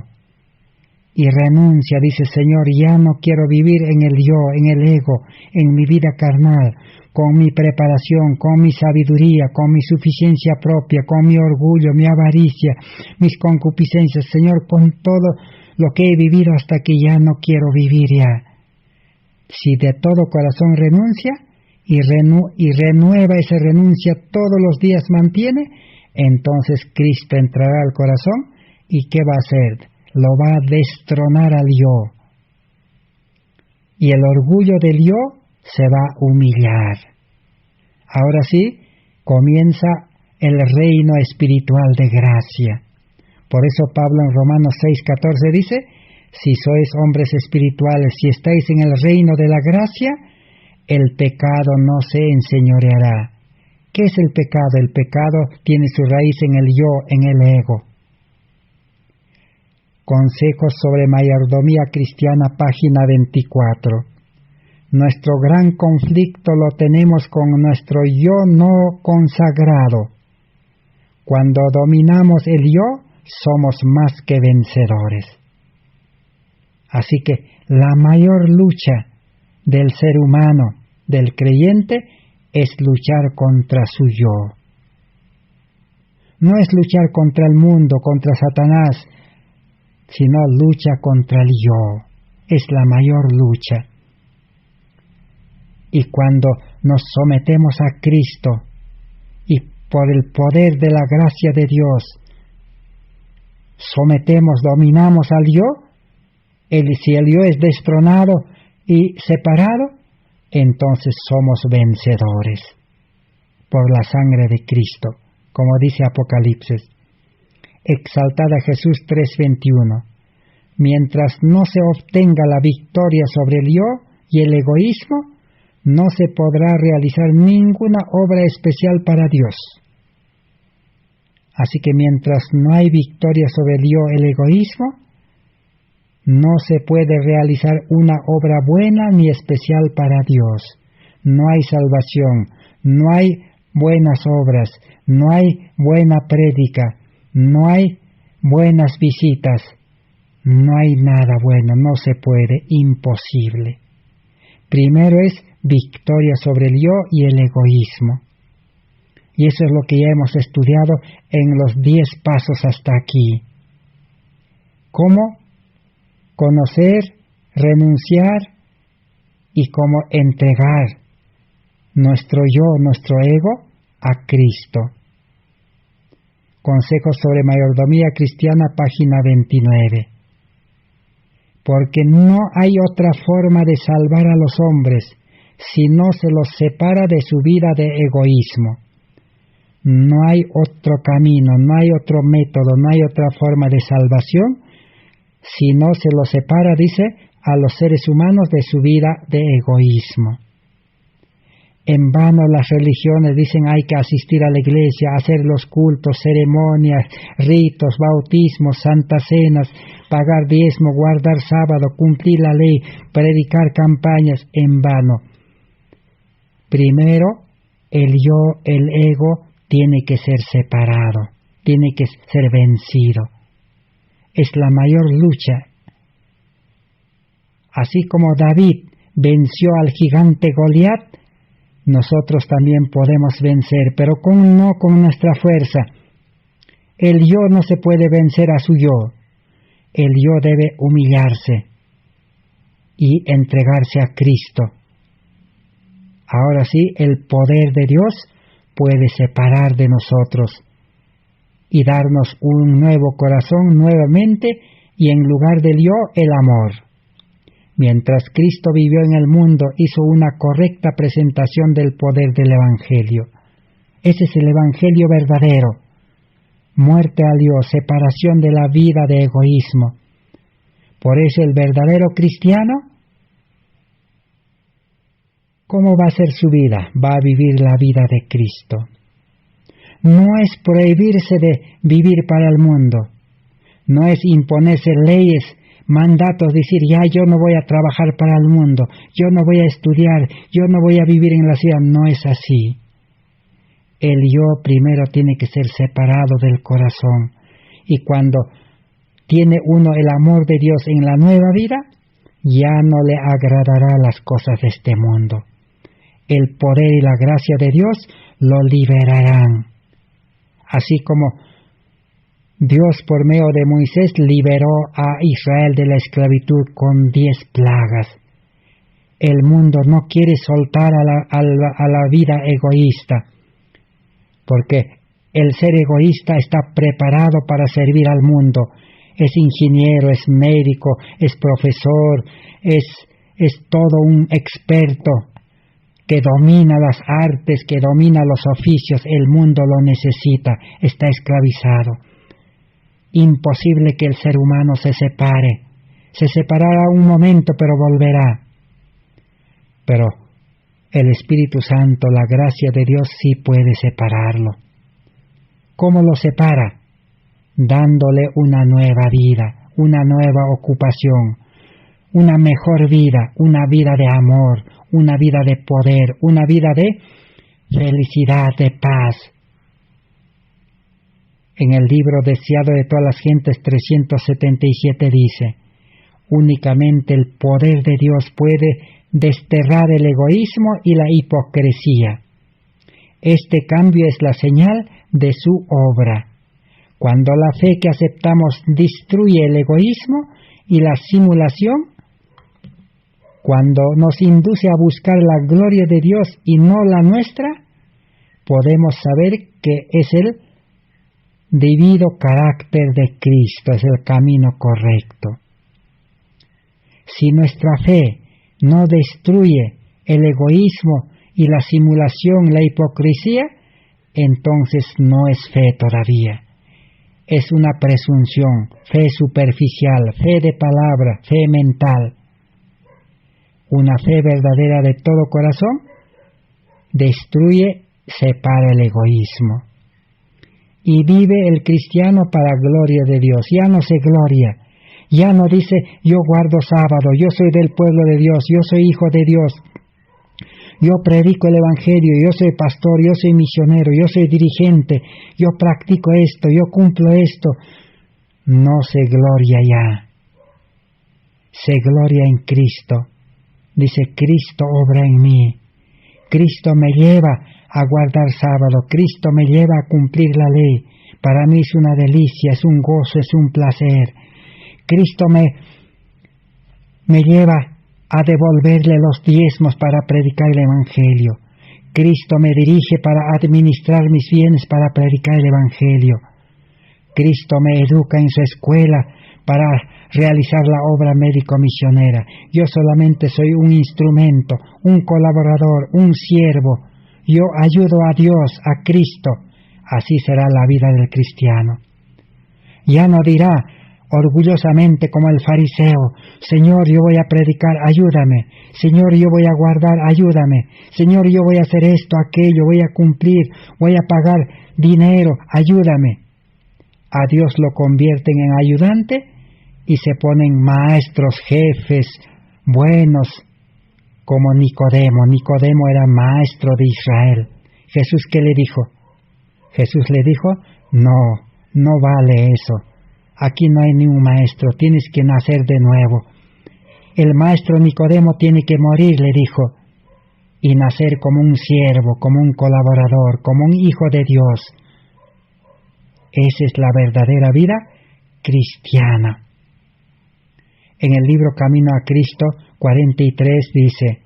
y renuncia, dice: Señor, ya no quiero vivir en el yo, en el ego, en mi vida carnal, con mi preparación, con mi sabiduría, con mi suficiencia propia, con mi orgullo, mi avaricia, mis concupiscencias, Señor, con todo lo que he vivido hasta que ya no quiero vivir ya. Si de todo corazón renuncia y renueva esa renuncia todos los días mantiene, entonces Cristo entrará al corazón y ¿qué va a hacer? Lo va a destronar al yo. Y el orgullo del yo se va a humillar. Ahora sí, comienza el reino espiritual de gracia. Por eso Pablo en Romanos 6:14 dice: si sois hombres espirituales, si estáis en el reino de la gracia, el pecado no se enseñoreará. ¿Qué es el pecado? El pecado tiene su raíz en el yo, en el ego. Consejos sobre mayordomía cristiana, página 24. Nuestro gran conflicto lo tenemos con nuestro yo no consagrado. Cuando dominamos el yo, somos más que vencedores. Así que la mayor lucha del ser humano, del creyente, es luchar contra su yo. No es luchar contra el mundo, contra Satanás, sino lucha contra el yo. Es la mayor lucha. Y cuando nos sometemos a Cristo y por el poder de la gracia de Dios dominamos al yo, si el yo es destronado y separado, entonces somos vencedores por la sangre de Cristo, como dice Apocalipsis. Exaltad a Jesús 3:21. Mientras no se obtenga la victoria sobre el yo y el egoísmo, no se podrá realizar ninguna obra especial para Dios. Así que mientras no hay victoria sobre el yo, el egoísmo, no se puede realizar una obra buena ni especial para Dios. No hay salvación, no hay buenas obras, no hay buena prédica, no hay buenas visitas, no hay nada bueno, no se puede, imposible. Primero es victoria sobre el yo y el egoísmo. Y eso es lo que ya hemos estudiado en los 10 pasos hasta aquí. ¿Cómo conocer, renunciar y cómo entregar nuestro yo, nuestro ego a Cristo? Consejos sobre mayordomía cristiana, página 29. Porque no hay otra forma de salvar a los hombres si no se los separa de su vida de egoísmo. No hay otro camino, no hay otro método, no hay otra forma de salvación si no se los separa, dice, a los seres humanos de su vida de egoísmo. En vano las religiones dicen hay que asistir a la iglesia, hacer los cultos, ceremonias, ritos, bautismos, santas cenas, pagar diezmo, guardar sábado, cumplir la ley, predicar campañas, en vano. Primero, el yo, el ego, tiene que ser separado, tiene que ser vencido. Es la mayor lucha. Así como David venció al gigante Goliat, nosotros también podemos vencer, pero no con nuestra fuerza. El yo no se puede vencer a su yo. El yo debe humillarse y entregarse a Cristo. Ahora sí, el poder de Dios puede separar de nosotros y darnos un nuevo corazón nuevamente, y en lugar del yo, el amor. Mientras Cristo vivió en el mundo, hizo una correcta presentación del poder del Evangelio. Ese es el Evangelio verdadero. Muerte al yo, separación de la vida de egoísmo. Por eso el verdadero cristiano, ¿cómo va a ser su vida? Va a vivir la vida de Cristo. No es prohibirse de vivir para el mundo. No es imponerse leyes, mandatos, decir, ya yo no voy a trabajar para el mundo, yo no voy a estudiar, yo no voy a vivir en la ciudad. No es así. El yo primero tiene que ser separado del corazón. Y cuando tiene uno el amor de Dios en la nueva vida, ya no le agradará las cosas de este mundo. El poder y la gracia de Dios lo liberarán. Así como Dios por medio de Moisés liberó a Israel de la esclavitud con 10 plagas. El mundo no quiere soltar a la vida egoísta, porque el ser egoísta está preparado para servir al mundo. Es ingeniero, es médico, es profesor, es todo un experto que domina las artes, que domina los oficios. El mundo lo necesita, está esclavizado. Imposible que el ser humano se separe. Se separará un momento, pero volverá. Pero el Espíritu Santo, la gracia de Dios, sí puede separarlo. ¿Cómo lo separa? Dándole una nueva vida, una nueva ocupación, una mejor vida, una vida de amor, una vida de poder, una vida de felicidad, de paz. En el libro Deseado de todas las gentes 377 dice: únicamente el poder de Dios puede desterrar el egoísmo y la hipocresía. Este cambio es la señal de su obra. Cuando la fe que aceptamos destruye el egoísmo y la simulación, cuando nos induce a buscar la gloria de Dios y no la nuestra, podemos saber que es el debido carácter de Cristo, es el camino correcto. Si nuestra fe no destruye el egoísmo y la simulación, la hipocresía, entonces no es fe todavía. Es una presunción, fe superficial, fe de palabra, fe mental. Una fe verdadera de todo corazón destruye, separa el egoísmo. Y vive el cristiano para gloria de Dios. Ya no se gloria. Ya no dice, yo guardo sábado, yo soy del pueblo de Dios, yo soy hijo de Dios, yo predico el evangelio, yo soy pastor, yo soy misionero, yo soy dirigente, yo practico esto, yo cumplo esto. No se gloria ya. Se gloria en Cristo. Dice, Cristo obra en mí. Cristo me lleva a guardar sábado. Cristo me lleva a cumplir la ley. Para mí es una delicia, es un gozo, es un placer. Cristo me lleva a devolverle los diezmos para predicar el Evangelio. Cristo me dirige para administrar mis bienes para predicar el Evangelio. Cristo me educa en su escuela para realizar la obra médico-misionera. Yo solamente soy un instrumento, un colaborador, un siervo. Yo ayudo a Dios, a Cristo. Así será la vida del cristiano. Ya no dirá orgullosamente como el fariseo, Señor, yo voy a predicar, ayúdame. Señor, yo voy a guardar, ayúdame. Señor, yo voy a hacer esto, aquello, voy a cumplir, voy a pagar dinero, ayúdame. A Dios lo convierten en ayudante y se ponen maestros, jefes, buenos, como Nicodemo. Nicodemo era maestro de Israel. ¿Jesús qué le dijo? Jesús le dijo, no vale eso. Aquí no hay ningún maestro, tienes que nacer de nuevo. El maestro Nicodemo tiene que morir, le dijo, y nacer como un siervo, como un colaborador, como un hijo de Dios. Esa es la verdadera vida cristiana. En el libro Camino a Cristo 43 dice,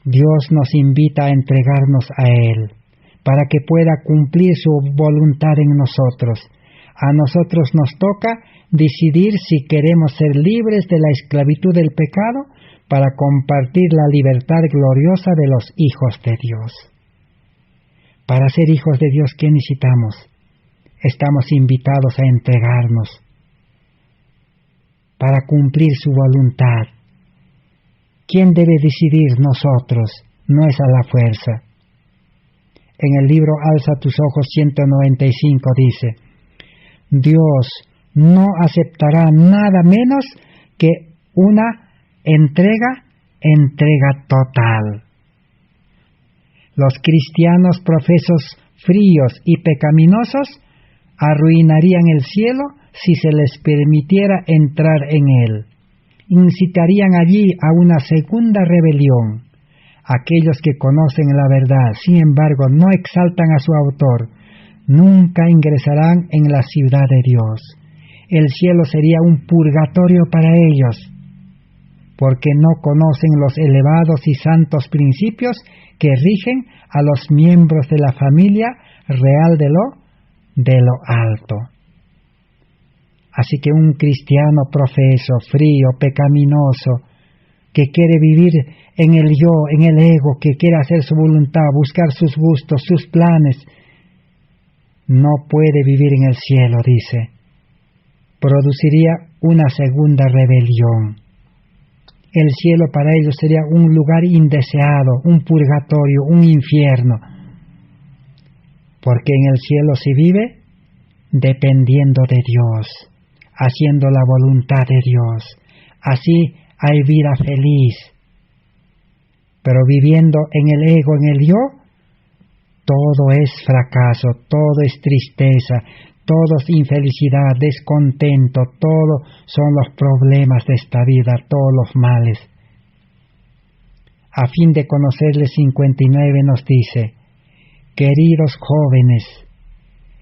Dios nos invita a entregarnos a Él, para que pueda cumplir su voluntad en nosotros. A nosotros nos toca decidir si queremos ser libres de la esclavitud del pecado para compartir la libertad gloriosa de los hijos de Dios. Para ser hijos de Dios, ¿qué necesitamos? Estamos invitados a entregarnos para cumplir su voluntad. ¿Quién debe decidir? Nosotros, no es a la fuerza. En el libro Alza tus ojos 195 dice, Dios no aceptará nada menos que una entrega total. Los cristianos profesos fríos y pecaminosos arruinarían el cielo si se les permitiera entrar en él. Incitarían allí a una segunda rebelión. Aquellos que conocen la verdad, sin embargo, no exaltan a su autor, nunca ingresarán en la ciudad de Dios. El cielo sería un purgatorio para ellos, porque no conocen los elevados y santos principios que rigen a los miembros de la familia real de lo alto. Así que un cristiano profeso, frío, pecaminoso, que quiere vivir en el yo, en el ego, que quiere hacer su voluntad, buscar sus gustos, sus planes, no puede vivir en el cielo, dice. Produciría una segunda rebelión. El cielo para ellos sería un lugar indeseado, un purgatorio, un infierno. Porque en el cielo se vive dependiendo de Dios, haciendo la voluntad de Dios. Así hay vida feliz. Pero viviendo en el ego, en el yo, todo es fracaso, todo es tristeza, todo es infelicidad, descontento, todo son los problemas de esta vida, todos los males. A fin de conocerle 59 nos dice: queridos jóvenes,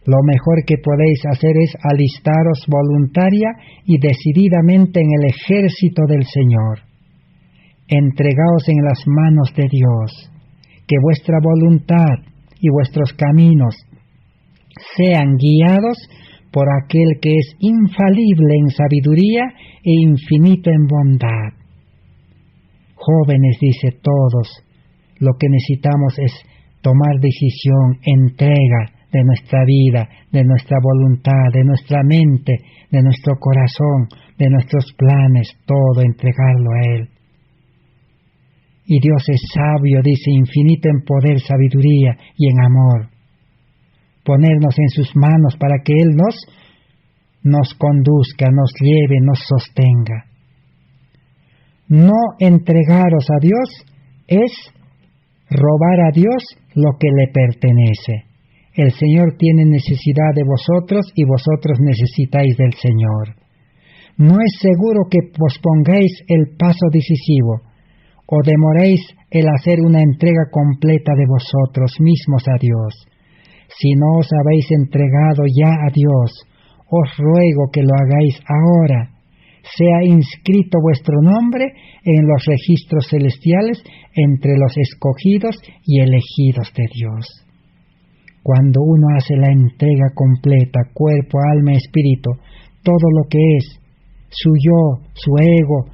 lo mejor que podéis hacer es alistaros voluntaria y decididamente en el ejército del Señor. Entregaos en las manos de Dios, que vuestra voluntad y vuestros caminos sean guiados por aquel que es infalible en sabiduría e infinito en bondad. Jóvenes, dice todos, lo que necesitamos es tomar decisión, entrega de nuestra vida, de nuestra voluntad, de nuestra mente, de nuestro corazón, de nuestros planes, todo entregarlo a Él. Y Dios es sabio, dice, infinito en poder, sabiduría y en amor. Ponernos en sus manos para que Él nos conduzca, nos lleve, nos sostenga. No entregaros a Dios es robar a Dios lo que le pertenece. El Señor tiene necesidad de vosotros y vosotros necesitáis del Señor. No es seguro que pospongáis el paso decisivo o demoréis el hacer una entrega completa de vosotros mismos a Dios. Si no os habéis entregado ya a Dios, os ruego que lo hagáis ahora. Sea inscrito vuestro nombre en los registros celestiales entre los escogidos y elegidos de Dios. Cuando uno hace la entrega completa, cuerpo, alma, espíritu, todo lo que es, su yo, su ego,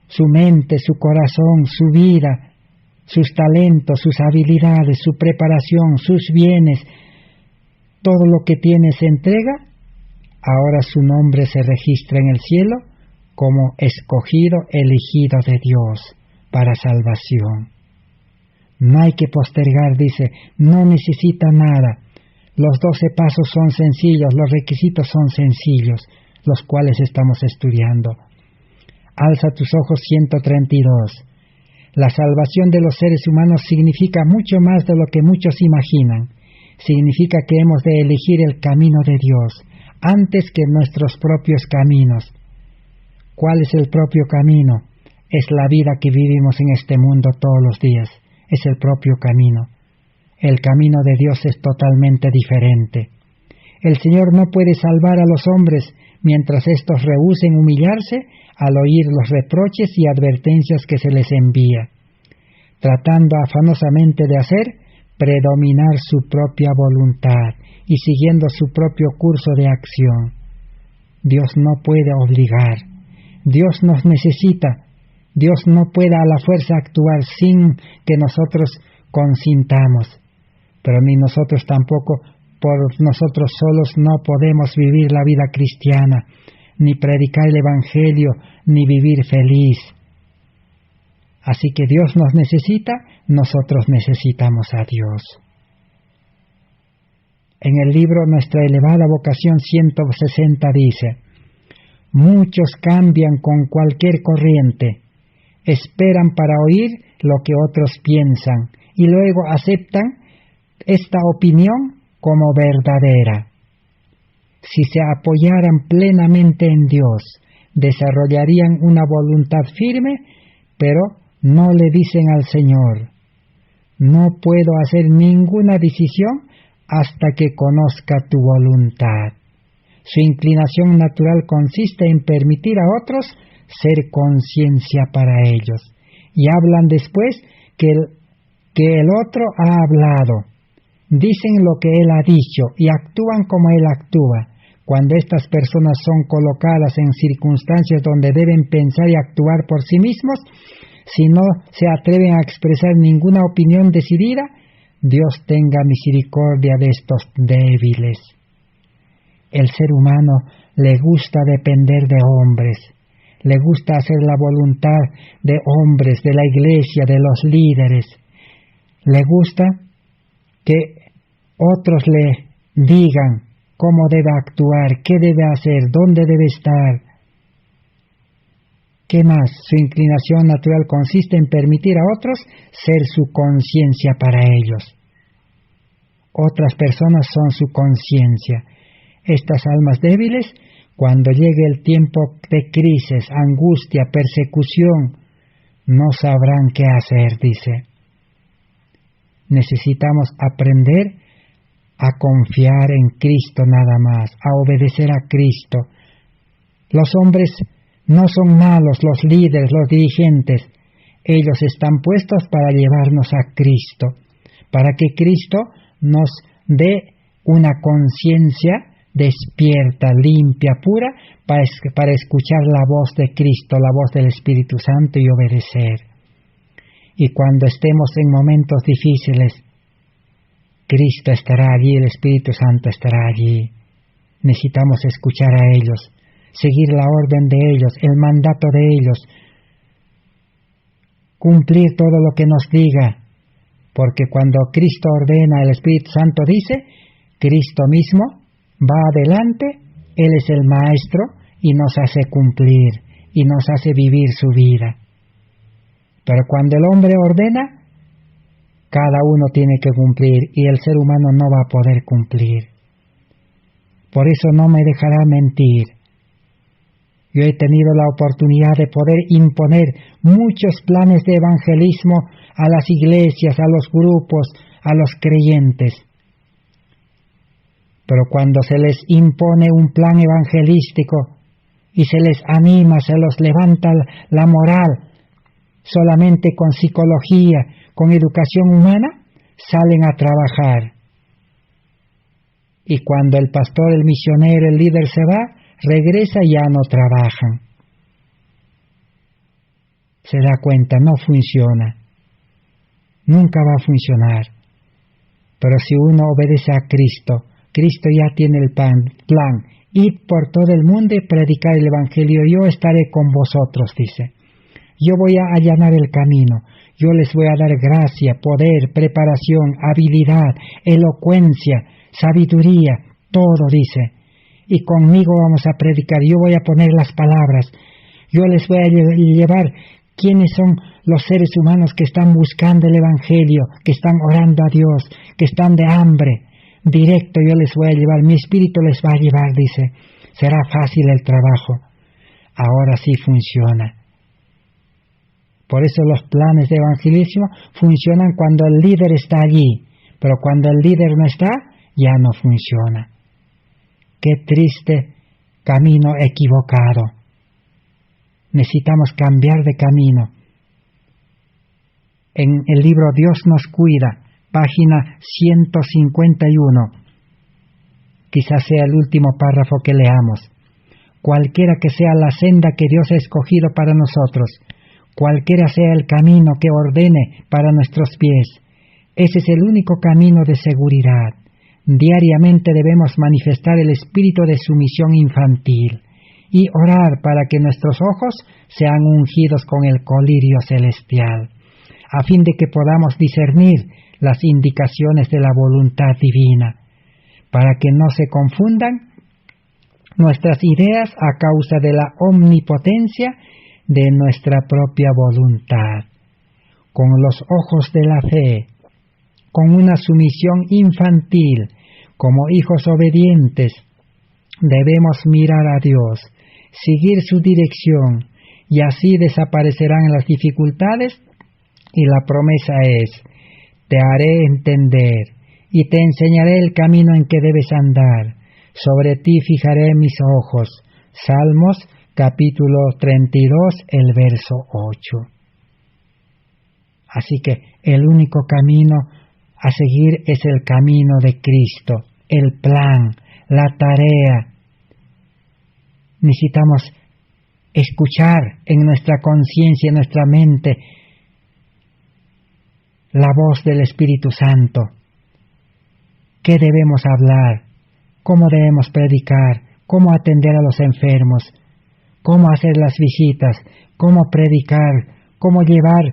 su mente, su corazón, su vida, sus talentos, sus habilidades, su preparación, sus bienes, todo lo que tiene se entrega, ahora su nombre se registra en el cielo como escogido, elegido de Dios para salvación. No hay que postergar, dice, no necesita nada. Los 12 pasos son sencillos, los requisitos son sencillos, los cuales estamos estudiando. Alza tus ojos 132. La salvación de los seres humanos significa mucho más de lo que muchos imaginan. Significa que hemos de elegir el camino de Dios antes que nuestros propios caminos. ¿Cuál es el propio camino? Es la vida que vivimos en este mundo todos los días. Es el propio camino. El camino de Dios es totalmente diferente. El Señor no puede salvar a los hombres mientras éstos rehúsen humillarse al oír los reproches y advertencias que se les envía, tratando afanosamente de hacer predominar su propia voluntad y siguiendo su propio curso de acción. Dios no puede obligar. Dios nos necesita. Dios no puede a la fuerza actuar sin que nosotros consintamos. Pero ni nosotros tampoco, por nosotros solos, no podemos vivir la vida cristiana, ni predicar el Evangelio, ni vivir feliz. Así que Dios nos necesita, nosotros necesitamos a Dios. En el libro Nuestra elevada vocación 160 dice: muchos cambian con cualquier corriente, esperan para oír lo que otros piensan y luego aceptan esta opinión como verdadera. si se apoyaran plenamente en Dios, desarrollarían una voluntad firme, pero no le dicen al Señor: no puedo hacer ninguna decisión hasta que conozca tu voluntad. Su inclinación natural consiste en permitir a otros ser conciencia para ellos, y hablan después que el otro ha hablado. Dicen lo que él ha dicho y actúan como él actúa. Cuando estas personas son colocadas en circunstancias donde deben pensar y actuar por sí mismos, si no se atreven a expresar ninguna opinión decidida, Dios tenga misericordia de estos débiles. El ser humano le gusta depender de hombres, le gusta hacer la voluntad de hombres, de la iglesia, de los líderes. Le gusta que otros le digan cómo debe actuar, qué debe hacer, dónde debe estar. ¿Qué más? Su inclinación natural consiste en permitir a otros ser su conciencia para ellos. Otras personas son su conciencia. Estas almas débiles, cuando llegue el tiempo de crisis, angustia, persecución, no sabrán qué hacer, dice. Necesitamos aprender a confiar en Cristo nada más, a obedecer a Cristo. Los hombres no son malos, los líderes, los dirigentes. Ellos están puestos para llevarnos a Cristo, para que Cristo nos dé una conciencia despierta, limpia, pura, para escuchar la voz de Cristo, la voz del Espíritu Santo y obedecer. Y cuando estemos en momentos difíciles, Cristo estará allí, el Espíritu Santo estará allí. Necesitamos escuchar a ellos, seguir la orden de ellos, el mandato de ellos, cumplir todo lo que nos diga, porque cuando Cristo ordena, el Espíritu Santo dice, Cristo mismo va adelante, Él es el Maestro y nos hace cumplir y nos hace vivir su vida. Pero cuando el hombre ordena, cada uno tiene que cumplir y el ser humano no va a poder cumplir. Por eso no me dejará mentir. Yo he tenido la oportunidad de poder imponer muchos planes de evangelismo a las iglesias, a los grupos, a los creyentes. Pero cuando se les impone un plan evangelístico y se les anima, se los levanta la moral, solamente con psicología, con educación humana, salen a trabajar. Y cuando el pastor, el misionero, el líder se va, regresa y ya no trabajan. Se da cuenta, no funciona. Nunca va a funcionar. Pero si uno obedece a Cristo, Cristo ya tiene el plan. Id por todo el mundo y predicar el Evangelio. Yo estaré con vosotros, dice. Yo voy a allanar el camino. Yo les voy a dar gracia, poder, preparación, habilidad, elocuencia, sabiduría, todo, dice. Y conmigo vamos a predicar. Yo voy a poner las palabras. Yo les voy a llevar quiénes son los seres humanos que están buscando el Evangelio, que están orando a Dios, que están de hambre. Directo yo les voy a llevar. Mi espíritu les va a llevar, dice. Será fácil el trabajo. Ahora sí funciona. Por eso los planes de evangelismo funcionan cuando el líder está allí, pero cuando el líder no está, ya no funciona. Qué triste camino equivocado. Necesitamos cambiar de camino. En el libro Dios nos cuida, página 151, quizás sea el último párrafo que leamos. Cualquiera que sea la senda que Dios ha escogido para nosotros, cualquiera sea el camino que ordene para nuestros pies, ese es el único camino de seguridad. Diariamente debemos manifestar el espíritu de sumisión infantil y orar para que nuestros ojos sean ungidos con el colirio celestial, a fin de que podamos discernir las indicaciones de la voluntad divina, para que no se confundan nuestras ideas a causa de la omnipotencia de nuestra propia voluntad. Con los ojos de la fe, con una sumisión infantil, como hijos obedientes, Debemos mirar a Dios, seguir su dirección, y así desaparecerán las dificultades, y la promesa es: te haré entender, y te enseñaré el camino en que debes andar. Sobre ti fijaré mis ojos. Salmos capítulo 32, el verso 8. Así que el único camino a seguir es el camino de Cristo, el plan, la tarea. Necesitamos escuchar en nuestra conciencia, en nuestra mente, la voz del Espíritu Santo. ¿Qué debemos hablar? ¿Cómo debemos predicar? ¿Cómo atender a los enfermos? ¿Cómo hacer las visitas? ¿Cómo predicar? ¿Cómo llevar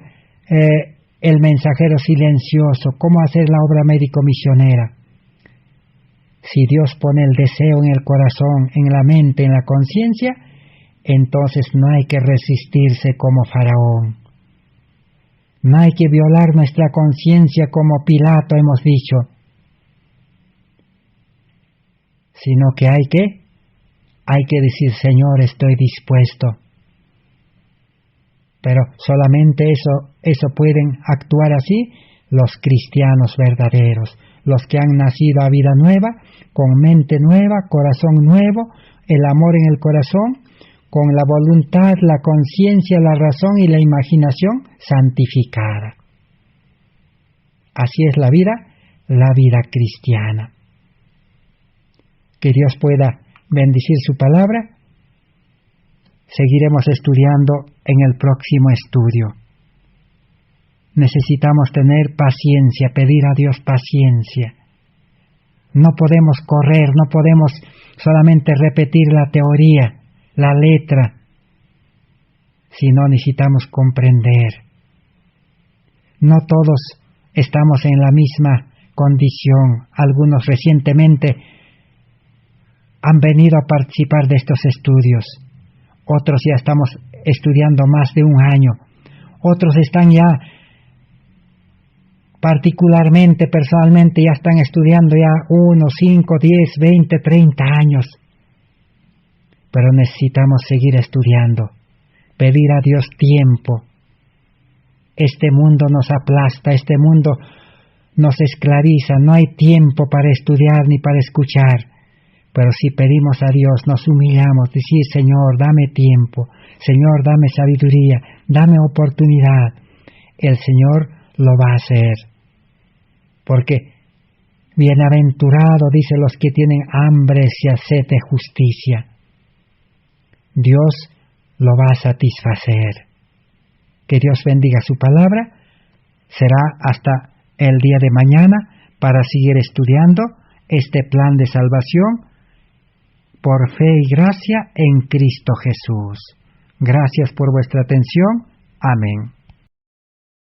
el mensajero silencioso? ¿Cómo hacer la obra médico-misionera? Si Dios pone el deseo en el corazón, en la mente, en la conciencia, entonces no hay que resistirse como Faraón. No hay que violar nuestra conciencia como Pilato hemos dicho, sino que hay que decir: Señor, estoy dispuesto. Pero solamente eso pueden actuar así los cristianos verdaderos, los que han nacido a vida nueva, con mente nueva, corazón nuevo, el amor en el corazón, con la voluntad, la conciencia, la razón y la imaginación santificada. Así es la vida cristiana. Que Dios pueda bendecir su palabra. Seguiremos estudiando en el próximo estudio. Necesitamos tener paciencia, pedir a Dios paciencia. No podemos correr, no podemos solamente repetir la teoría, la letra, sino necesitamos comprender. No todos estamos en la misma condición. Algunos recientemente han venido a participar de estos estudios. Otros ya estamos estudiando más de un año. Otros están ya particularmente, personalmente, ya están estudiando ya 1, 5, 10, 20, 30 años. Pero necesitamos seguir estudiando, pedir a Dios tiempo. Este mundo nos aplasta, este mundo nos esclaviza, no hay tiempo para estudiar ni para escuchar. Pero si pedimos a Dios, nos humillamos, decir: Señor, dame tiempo, Señor, dame sabiduría, dame oportunidad, el Señor lo va a hacer. Porque bienaventurado, dice, los que tienen hambre y sed de justicia. Dios lo va a satisfacer. Que Dios bendiga su palabra. Será hasta el día de mañana para seguir estudiando este plan de salvación por fe y gracia en Cristo Jesús. Gracias por vuestra atención. Amén.